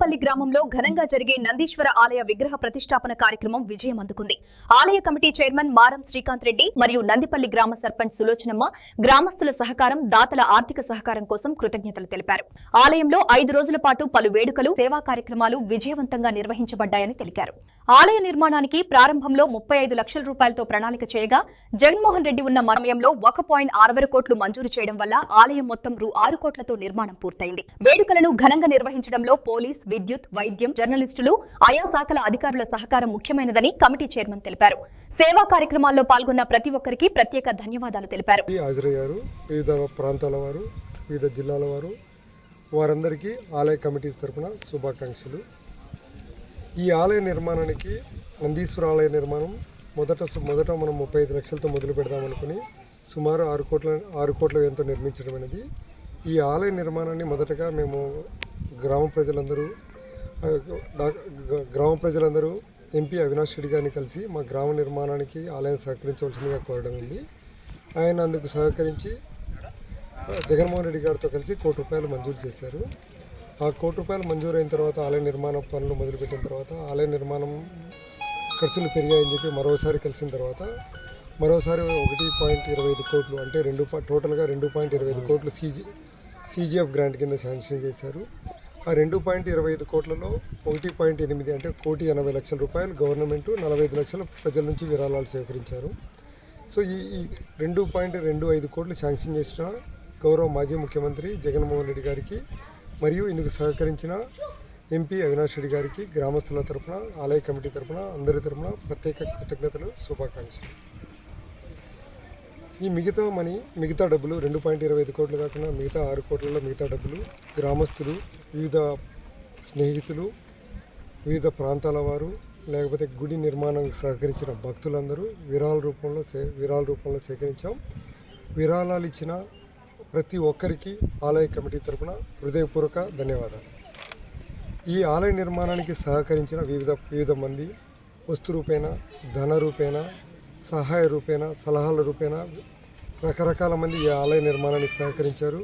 నందిపల్లి గ్రామంలో ఘనంగా జరిగే నందీశ్వర ఆలయ విగ్రహ ప్రతిష్టాపన కార్యక్రమం విజయం అందుకుంది. ఆలయ కమిటీ చైర్మన్ మారం శ్రీకాంత్ రెడ్డి మరియు నందిపల్లి గ్రామ సర్పంచ్ సులోచనమ్మ గ్రామస్తుల సహకారం, దాతల ఆర్థిక సహకారం కోసం కృతజ్ఞతలు తెలిపారు. ఆలయంలో 5 రోజుల పాటు పలు వేడుకలు, సేవా కార్యక్రమాలు విజయవంతంగా నిర్వహించబడ్డాయని తెలిపారు. ఆలయ నిర్మాణానికి ప్రారంభంలో 35 లక్షల రూపాయలతో ప్రణాళిక చేయగా జగన్మోహన్ రెడ్డి ఉన్న సమయంలో 1.60 కోట్లు మంజూరు చేయడం వల్ల ఆలయం మొత్తం రూ. 6 కోట్లతో నిర్మాణం పూర్తయింది. వేడుకలను ఘనంగా నిర్వహించడంలో పోలీస్, విద్యుత్, వైద్యం, జర్నలిస్టులు, ఆయా శాఖల అధికారుల సహకారం ముఖ్యమైనదని కమిటీ చైర్మన్ తెలిపారు. సేవా కార్యక్రమాల్లో పాల్గొన్న ప్రతి ఒక్కరికి ప్రత్యేక ధన్యవాదాలు తెలిపారు. హాజరయ్యారు వివిధ ప్రాంతాల వారు, వివిధ జిల్లాల వారు, వారందరికీ ఆలయ కమిటీ తరపున శుభాకాంక్షలు. ఈ ఆలయ నిర్మాణానికి, నందీశ్వర ఆలయ నిర్మాణం మొదట మనం 35 లక్షలతో మొదలు పెడదామనుకుని సుమారు 6 కోట్ల వ్యయంతో నిర్మించడం అనేది. ఈ ఆలయ నిర్మాణాన్ని మొదటగా మేము గ్రామ ప్రజలందరూ ఎంపీ అవినాష్ రెడ్డి గారిని కలిసి మా గ్రామ నిర్మాణానికి ఆలయం సహకరించవలసిందిగా కోరడం ఉంది. ఆయన అందుకు సహకరించి జగన్మోహన్ రెడ్డి గారితో కలిసి ₹1 కోటి మంజూరు చేశారు. ఆ ₹1 కోటి మంజూరైన తర్వాత ఆలయ నిర్మాణ పనులు మొదలుపెట్టిన తర్వాత ఆలయ నిర్మాణం ఖర్చులు పెరిగాయని చెప్పి మరోసారి కలిసిన తర్వాత మరోసారి 1.25 కోట్లు అంటే టోటల్గా 2.25 కోట్లు CGF గ్రాంట్ కింద శాంక్షన్ చేశారు. ఆ 2.25 కోట్లలో 1.8 అంటే ₹1,80,00,000 గవర్నమెంట్, 45 లక్షలు ప్రజల నుంచి విరాళాలు సేకరించారు. సో ఈ 2.25 కోట్లు శాంక్షన్ చేసిన గౌరవ మాజీ ముఖ్యమంత్రి జగన్మోహన్ రెడ్డి గారికి మరియు ఇందుకు సహకరించిన ఎంపీ అవినాష్ రెడ్డి గారికి గ్రామస్తుల తరపున, ఆలయ కమిటీ తరపున, అందరి తరపున ప్రత్యేక కృతజ్ఞతలు, శుభాకాంక్షలు. ఈ మిగతా డబ్బులు 2.25 కోట్లు కాకుండా మిగతా 6 కోట్లలో మిగతా డబ్బులు గ్రామస్తులు, వివిధ స్నేహితులు, వివిధ ప్రాంతాల వారు, లేకపోతే గుడి నిర్మాణానికి సహకరించిన భక్తులందరూ విరాళ రూపంలో సేకరించాం. విరాళాలు ఇచ్చిన ప్రతి ఒక్కరికి ఆలయ కమిటీ తరపున హృదయపూర్వక ధన్యవాదాలు. ఈ ఆలయ నిర్మాణానికి సహకరించిన వివిధ మంది వస్తు రూపేణ, ధన రూపేణ, సహాయ రూపేణ, సలహాల రూపేణ రకరకాల మంది ఈ ఆలయ నిర్మాణానికి సహకరించారు.